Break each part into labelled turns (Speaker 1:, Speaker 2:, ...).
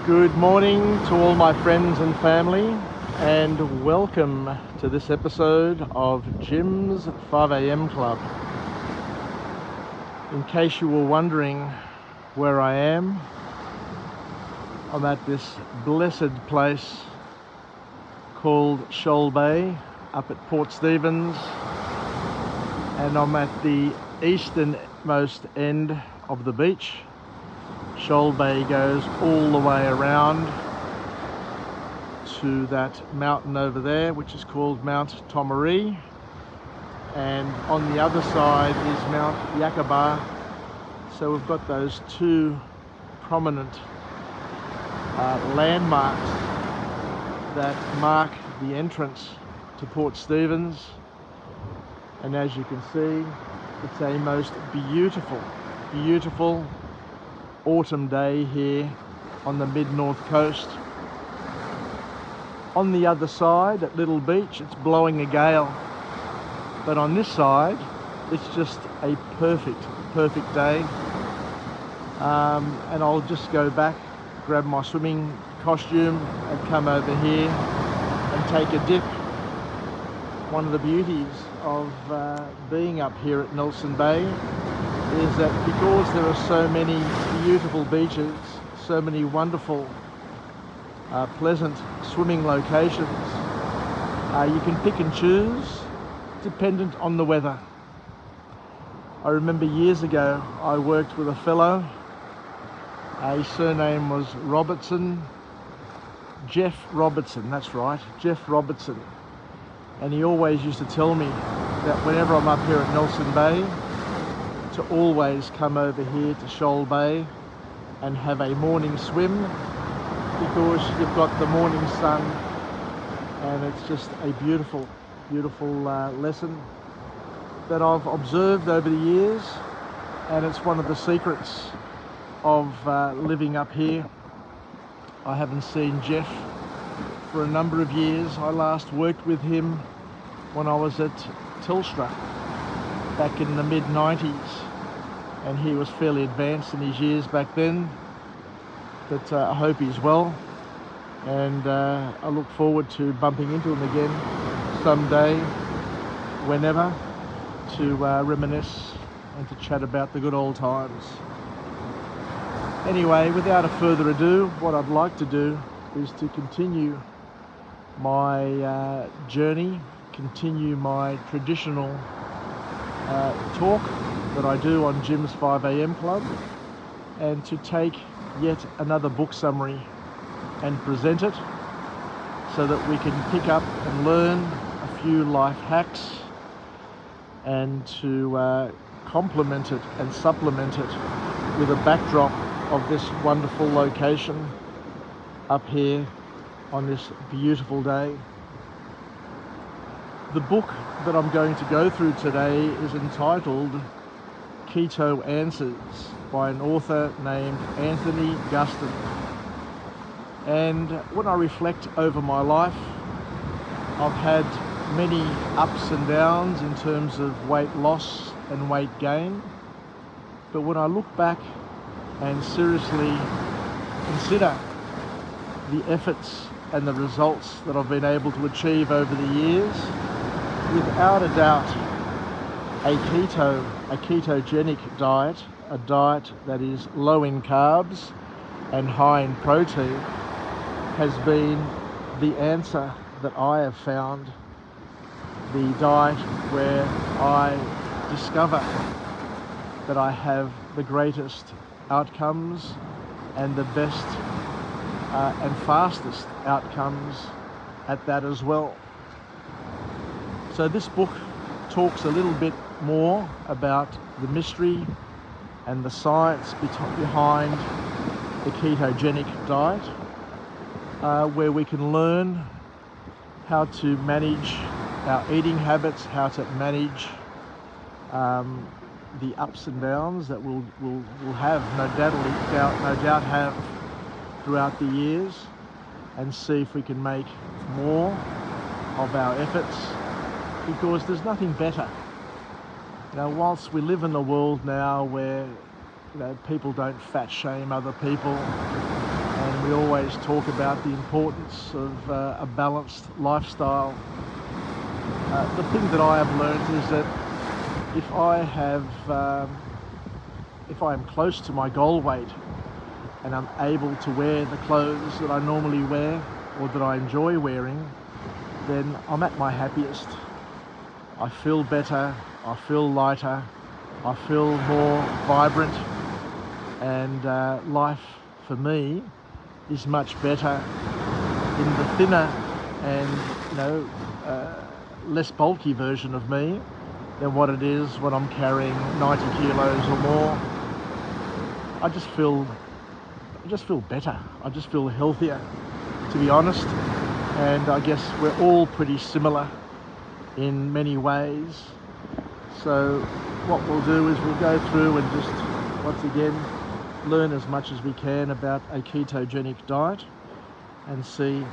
Speaker 1: Good morning to all my friends and family, and welcome to this episode of Jim's 5am Club. In case you were wondering where I am, I'm at this blessed place called Shoal Bay up at Port Stephens, and I'm at the easternmost end of the beach. Shoal Bay goes all the way around to that mountain over there, which is called Mount Tomaree, and on the other side is Mount Yakabar. So we've got those two prominent landmarks that mark the entrance to Port Stephens, and as you can see, it's a most beautiful autumn day here on the mid-north coast. On the other side at Little Beach, it's blowing a gale, but on this side it's just a perfect day. And I'll just go back, grab my swimming costume and come over here and take a dip. One of the beauties of being up here at Nelson Bay is that because there are so many beautiful beaches, so many wonderful, pleasant swimming locations, you can pick and choose dependent on the weather. I remember years ago I worked with a fellow, his surname was Robertson, Jeff Robertson, that's right, Jeff Robertson. And he always used to tell me that whenever I'm up here at Nelson Bay, to always come over here to Shoal Bay and have a morning swim, because you've got the morning sun, and it's just a beautiful lesson that I've observed over the years, and it's one of the secrets of living up here. I haven't seen Jeff for a number of years. I last worked with him when I was at Telstra back in the mid-90s, and he was fairly advanced in his years back then, but I hope he's well, and I look forward to bumping into him again someday, whenever, to reminisce and to chat about the good old times. Anyway, without a further ado, what I'd like to do is to continue my journey, continue my traditional talk that I do on Jim's 5am Club, and to take yet another book summary and present it so that we can pick up and learn a few life hacks, and to complement it and supplement it with a backdrop of this wonderful location up here on this beautiful day. The book that I'm going to go through today is entitled Keto Answers by an author named Anthony Gustin. And when I reflect over my life, I've had many ups and downs in terms of weight loss and weight gain. But when I look back and seriously consider the efforts and the results that I've been able to achieve over the years, without a doubt, a ketogenic diet, a diet that is low in carbs and high in protein, has been the answer that I have found, the diet where I discover that I have the greatest outcomes and the best and fastest outcomes at that as well. So this book talks a little bit more about the mystery and the science behind the ketogenic diet, where we can learn how to manage our eating habits, how to manage the ups and downs that we'll have, no doubt have throughout the years, and see if we can make more of our efforts, because there's nothing better. You know, whilst we live in a world now where people don't fat shame other people, and we always talk about the importance of a balanced lifestyle. The thing that I have learned is that if I am close to my goal weight and I'm able to wear the clothes that I normally wear or that I enjoy wearing, then I'm at my happiest. I feel better, I feel lighter, I feel more vibrant, and life for me is much better in the thinner and less bulky version of me than what it is when I'm carrying 90 kilos or more. I just feel better. I just feel healthier, to be honest. And I guess we're all pretty similar in many ways. So what we'll do is we'll go through and just once again learn as much as we can about a ketogenic diet and see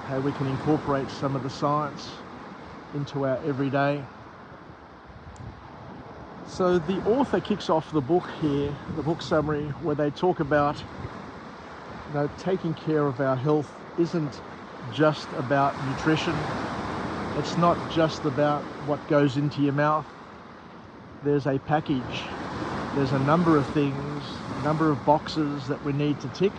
Speaker 1: how we can incorporate some of the science into our everyday. So the author kicks off the book here, the book summary, where they talk about taking care of our health isn't just about nutrition. It's not just about what goes into your mouth. There's a package. There's a number of things, a number of boxes that we need to tick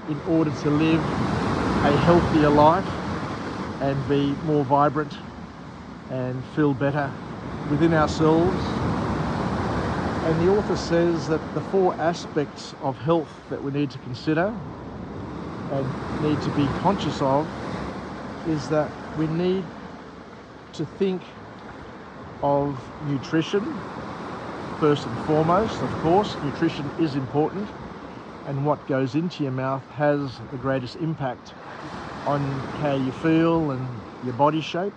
Speaker 1: in order to live a healthier life and be more vibrant and feel better within ourselves. And the author says that the 4 aspects of health that we need to consider and need to be conscious of is that we need to think of nutrition first and foremost. Of course, nutrition is important, and what goes into your mouth has the greatest impact on how you feel and your body shape.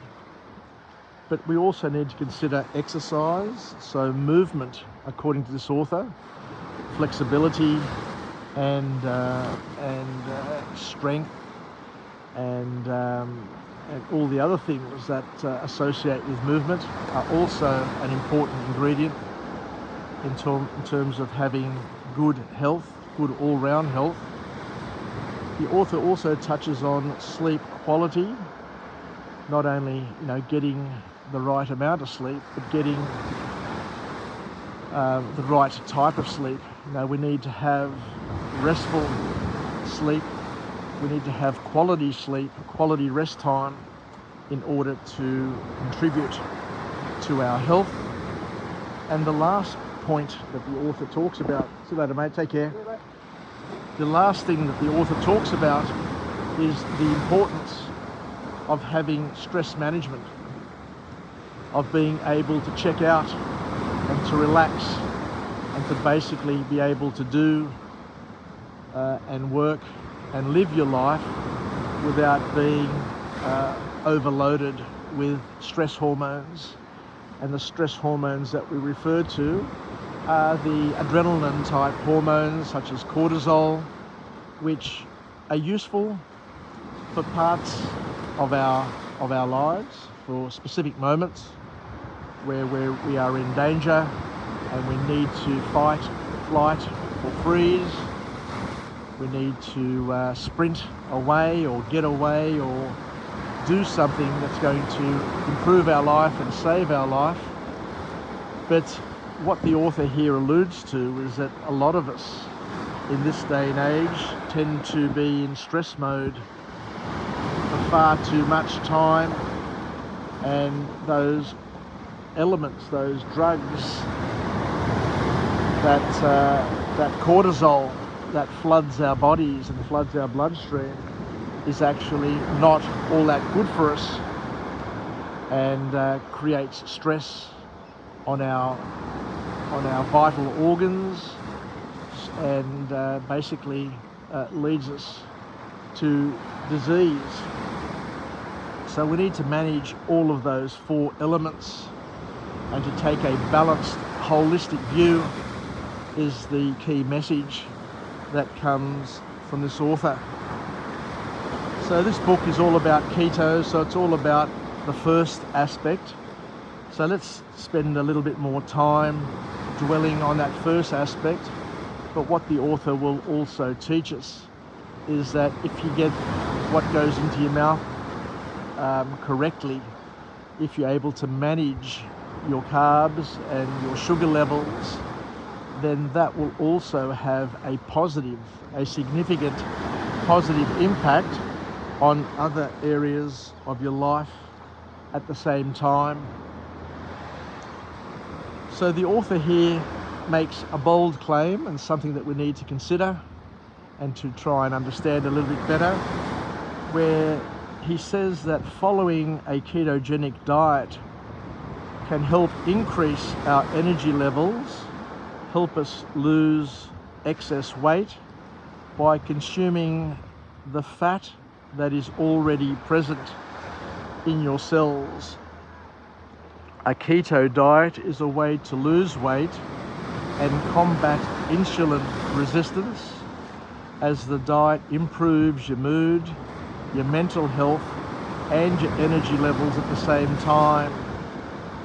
Speaker 1: But we also need to consider exercise, so movement, according to this author, flexibility and strength and all the other things that associate with movement are also an important ingredient in terms of having good health, good all-round health. The author also touches on sleep quality, not only getting the right amount of sleep, but getting the right type of sleep. We need to have restful sleep. We need to have quality sleep, quality rest time in order to contribute to our health. And the last point that the author talks about, see you later mate, take care. The last thing that the author talks about is the importance of having stress management, of being able to check out and to relax and to basically be able to do and work and live your life without being overloaded with stress hormones. And the stress hormones that we refer to are the adrenaline type hormones such as cortisol, which are useful for parts of our lives, for specific moments where we are in danger and we need to fight, flight or freeze. We need to sprint away or get away or do something that's going to improve our life and save our life. But what the author here alludes to is that a lot of us in this day and age tend to be in stress mode for far too much time, and those elements, those drugs, that cortisol that floods our bodies and floods our bloodstream is actually not all that good for us and creates stress on our vital organs and basically leads us to disease. So we need to manage all of those 4 elements, and to take a balanced, holistic view is the key message that comes from this author. So this book is all about keto, so it's all about the first aspect. So let's spend a little bit more time dwelling on that first aspect. But what the author will also teach us is that if you get what goes into your mouth correctly, if you're able to manage your carbs and your sugar levels, then that will also have a significant positive impact on other areas of your life at the same time. So the author here makes a bold claim, and something that we need to consider and to try and understand a little bit better, where he says that following a ketogenic diet can help increase our energy levels, help us lose excess weight by consuming the fat that is already present in your cells. A keto diet is a way to lose weight and combat insulin resistance, as the diet improves your mood, your mental health, and your energy levels at the same time.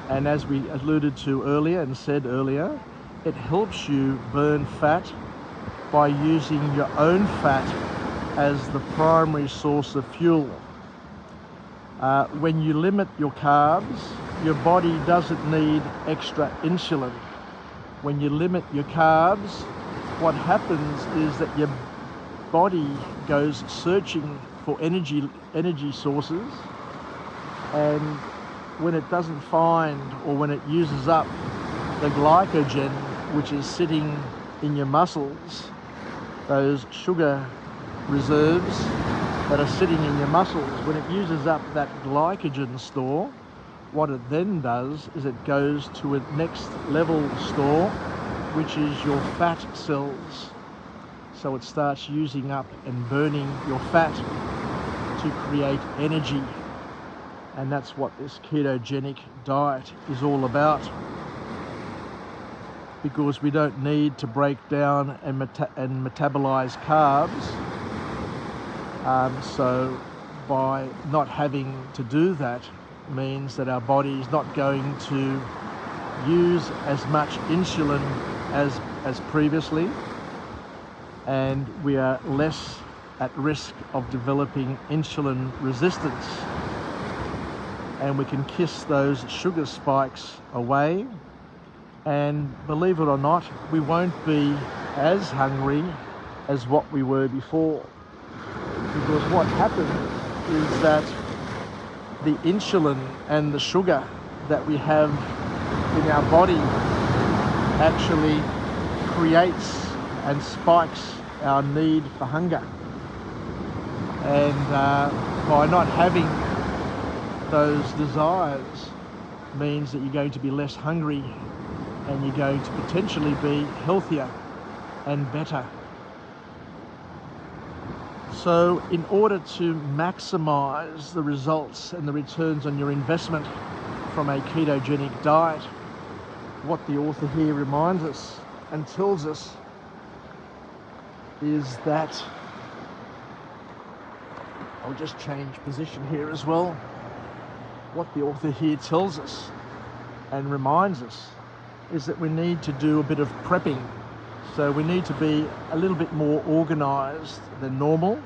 Speaker 1: And as we alluded to earlier and said earlier, it helps you burn fat by using your own fat as the primary source of fuel. When you limit your carbs, your body doesn't need extra insulin. When you limit your carbs, what happens is that your body goes searching for energy sources, and when it doesn't find, or when it uses up the glycogen which is sitting in your muscles, those sugar reserves that are sitting in your muscles, when it uses up that glycogen store, what it then does is it goes to a next level store, which is your fat cells. So it starts using up and burning your fat to create energy. And that's what this ketogenic diet is all about, because we don't need to break down and metabolize carbs. So by not having to do that means that our body is not going to use as much insulin as previously, and we are less at risk of developing insulin resistance, and we can kiss those sugar spikes away, and believe it or not, we won't be as hungry as what we were before. Because what happens is that the insulin and the sugar that we have in our body actually creates and spikes our need for hunger. And by not having those desires means that you're going to be less hungry, and you're going to potentially be healthier and better. So in order to maximize the results and the returns on your investment from a ketogenic diet, what the author here reminds us and tells us is that, I'll just change position here as well. What the author here tells us and reminds us is that we need to do a bit of prepping. So we need to be a little bit more organized than normal,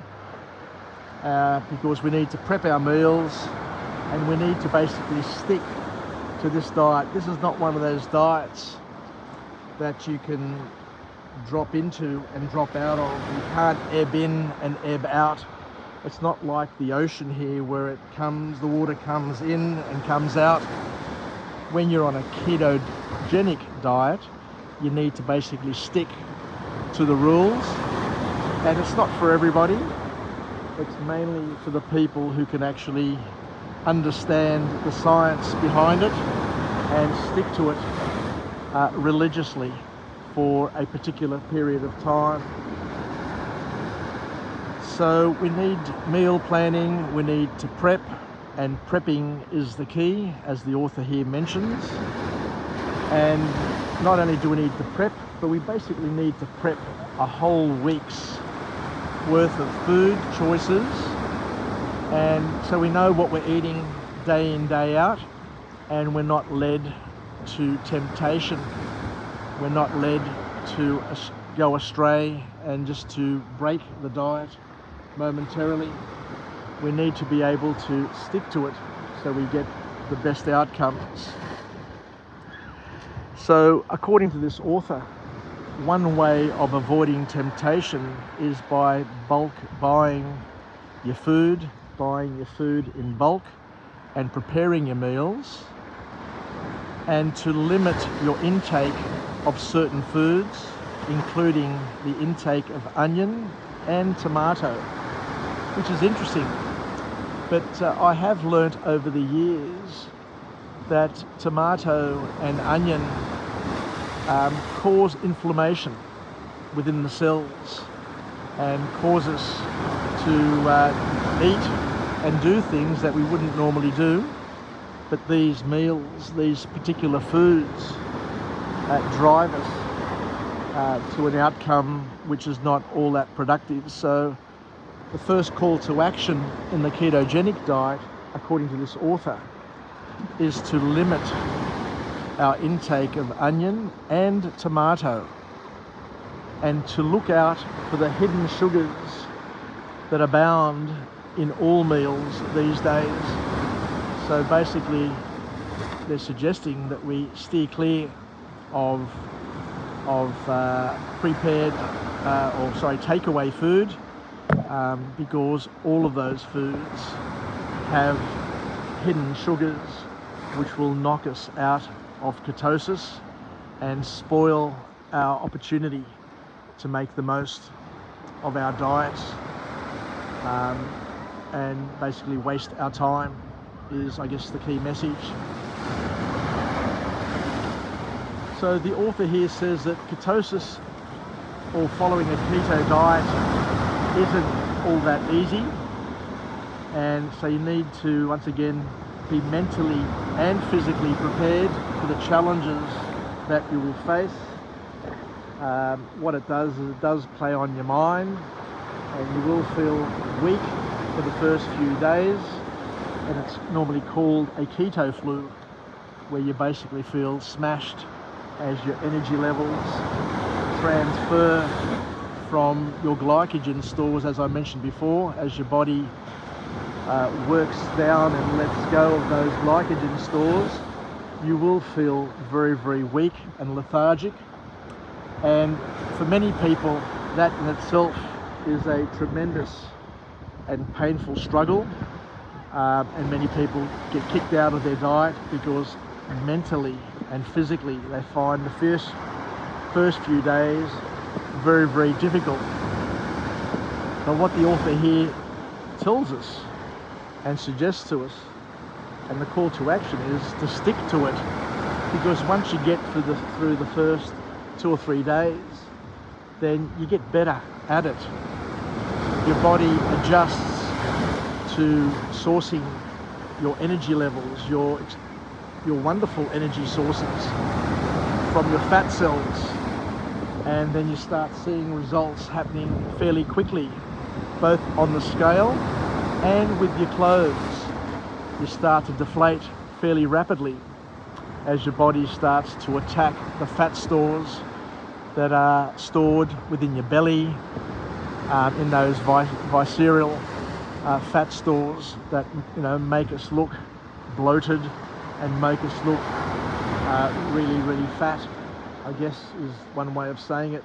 Speaker 1: because we need to prep our meals, and we need to basically stick to this diet. This is not one of those diets that you can drop into and drop out of. You can't ebb in and ebb out. It's not like the ocean here where the water comes in and comes out. When you're on a ketogenic diet, you need to basically stick to the rules, and it's not for everybody. It's mainly for the people who can actually understand the science behind it and stick to it religiously for a particular period of time. So we need meal planning, we need to prep, and prepping is the key, as the author here mentions. And not only do we need to prep, but we basically need to prep a whole week's worth of food choices, and so we know what we're eating day in, day out, and we're not led to temptation. We're not led to go astray and just to break the diet momentarily. We need to be able to stick to it so we get the best outcomes. So according to this author, one way of avoiding temptation is by bulk buying your food in bulk and preparing your meals, and to limit your intake of certain foods, including the intake of onion and tomato, which is interesting. But I have learnt over the years that tomato and onion cause inflammation within the cells and cause us to eat and do things that we wouldn't normally do. But these meals, these particular foods, drive us to an outcome which is not all that productive. So the first call to action in the ketogenic diet, according to this author, is to limit our intake of onion and tomato, and to look out for the hidden sugars that abound in all meals these days. So basically they're suggesting that we steer clear of prepared takeaway food, because all of those foods have hidden sugars which will knock us out of ketosis and spoil our opportunity to make the most of our diets, and basically waste our time is, I guess, the key message. So the author here says that ketosis, or following a keto diet, isn't all that easy, and so you need to once again be mentally and physically prepared for the challenges that you will face. What it does is it does play on your mind, and you will feel weak for the first few days, and it's normally called a keto flu, where you basically feel smashed as your energy levels transfer from your glycogen stores, as I mentioned before. As your body works down and lets go of those glycogen stores, you will feel very, very weak and lethargic. And for many people, that in itself is a tremendous and painful struggle. And many people get kicked out of their diet because mentally and physically they find the first few days very, very difficult. But what the author here tells us and suggests to us, and the call to action, is to stick to it, because once you get through the first 2 or 3 days, then you get better at it. Your body adjusts to sourcing your energy levels, your wonderful energy sources from your fat cells, and then you start seeing results happening fairly quickly, both on the scale and with your clothes. You start to deflate fairly rapidly as your body starts to attack the fat stores that are stored within your belly, in those visceral fat stores that make us look bloated and make us look really, really fat, I guess is one way of saying it.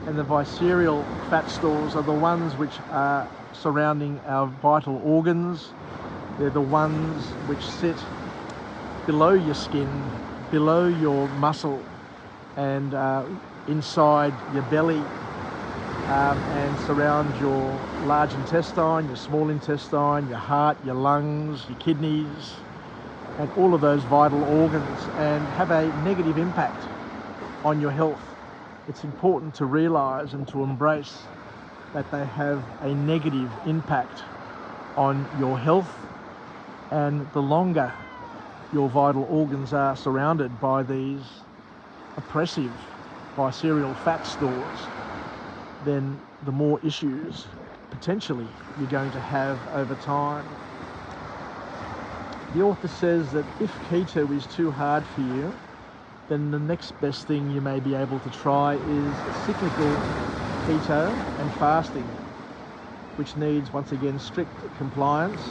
Speaker 1: And the visceral fat stores are the ones which are surrounding our vital organs. They're the ones which sit below your skin, below your muscle, and inside your belly, and surround your large intestine, your small intestine, your heart, your lungs, your kidneys, and all of those vital organs, and have a negative impact on your health. It's important to realize and to embrace that they have a negative impact on your health, and the longer your vital organs are surrounded by these oppressive visceral fat stores, then the more issues potentially you're going to have over time. The author says that if keto is too hard for you, then the next best thing you may be able to try is cyclical keto and fasting. which needs, once again, strict compliance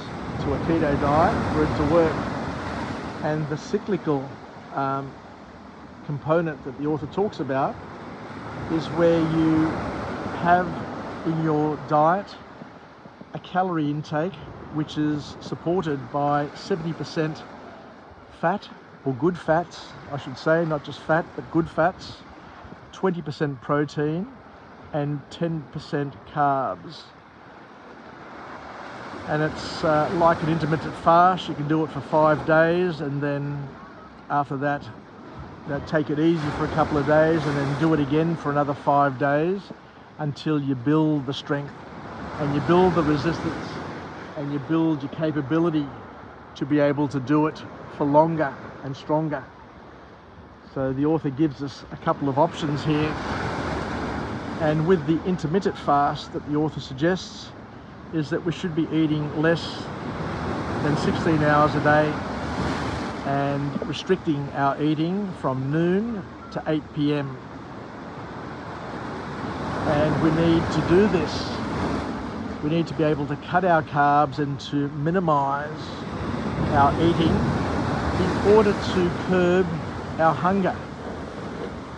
Speaker 1: to a keto diet for it to work. And the cyclical component that the author talks about is where you have in your diet a calorie intake which is supported by 70% fat, or good fats, I should say, not just fat, but good fats, 20% protein, and 10% carbs. And it's like an intermittent fast. You can do it for 5 days, and then after that, take it easy for a couple of days, and then do it again for another 5 days until you build the strength and you build the resistance and you build your capability to be able to do it for longer and stronger. So the author gives us a couple of options here. And with the intermittent fast that the author suggests is that we should be eating less than 16 hours a day and restricting our eating from noon to 8 p.m. And we need to do this. We need to be able to cut our carbs and to minimize our eating in order to curb our hunger.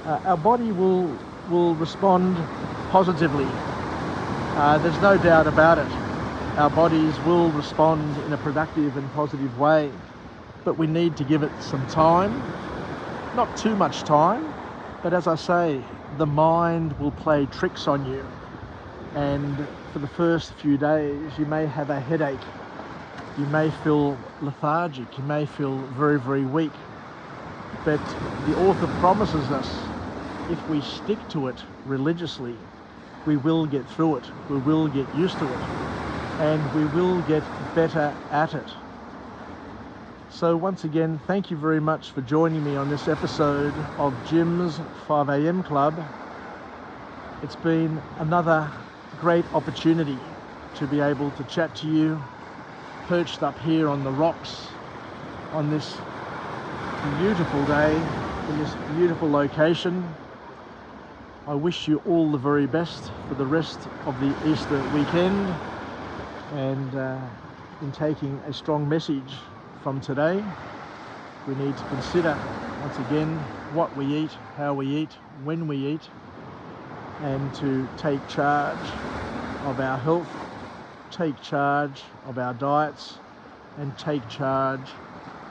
Speaker 1: Our body will respond positively. There's no doubt about it. Our bodies will respond in a productive and positive way, but we need to give it some time, not too much time, but as I say, the mind will play tricks on you, and for the first few days you may have a headache, you may feel lethargic, you may feel very, very weak, but the author promises us if we stick to it religiously, we will get through it, we will get used to it, and we will get better at it. So once again, thank you very much for joining me on this episode of Jim's 5 a.m. Club. It's been another great opportunity to be able to chat to you, perched up here on the rocks on this beautiful day, in this beautiful location. I wish you all the very best for the rest of the Easter weekend, and in taking a strong message from today, we need to consider once again what we eat, how we eat, when we eat, and to take charge of our health, take charge of our diets, and take charge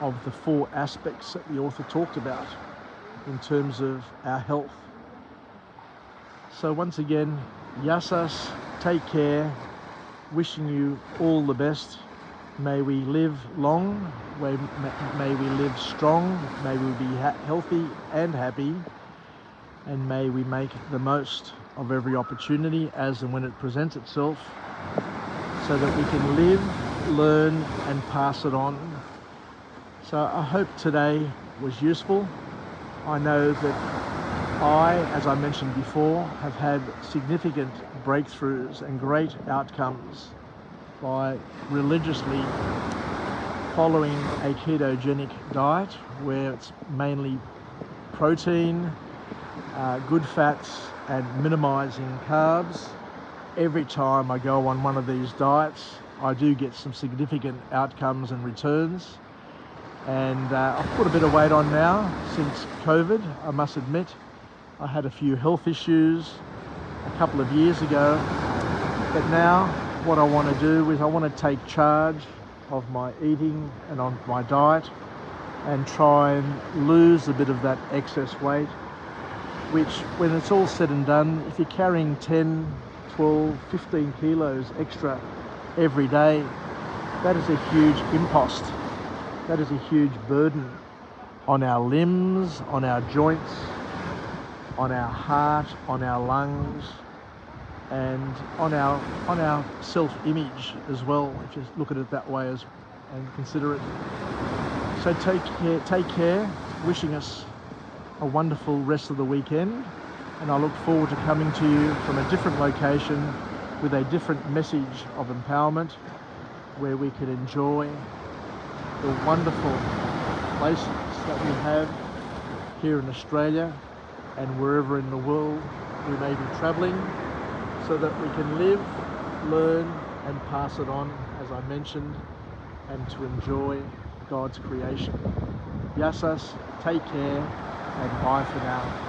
Speaker 1: of the 4 aspects that the author talked about in terms of our health. So once again, Yassas, take care, wishing you all the best. May we live long, may we live strong, may we be healthy and happy, and may we make the most of every opportunity as and when it presents itself, so that we can live, learn, and pass it on. So I hope today was useful. I know that I, as I mentioned before, have had significant breakthroughs and great outcomes by religiously following a ketogenic diet where it's mainly protein, good fats, and minimizing carbs. Every time I go on one of these diets, I do get some significant outcomes and returns. And I've put a bit of weight on now since COVID, I must admit. I had a few health issues a couple of years ago, but now what I want to do is I want to take charge of my eating and on my diet and try and lose a bit of that excess weight, which when it's all said and done, if you're carrying 10, 12, 15 kilos extra every day, that is a huge impost. That is a huge burden on our limbs, on our joints, on our heart, on our lungs, and on our self-image as well, if you look at it that way and consider it. So take care, wishing us a wonderful rest of the weekend, and I look forward to coming to you from a different location with a different message of empowerment, where we can enjoy the wonderful places that we have here in Australia and wherever in the world we may be travelling, so that we can live, learn and pass it on, as I mentioned, and to enjoy God's creation. Yasas, take care, and bye for now.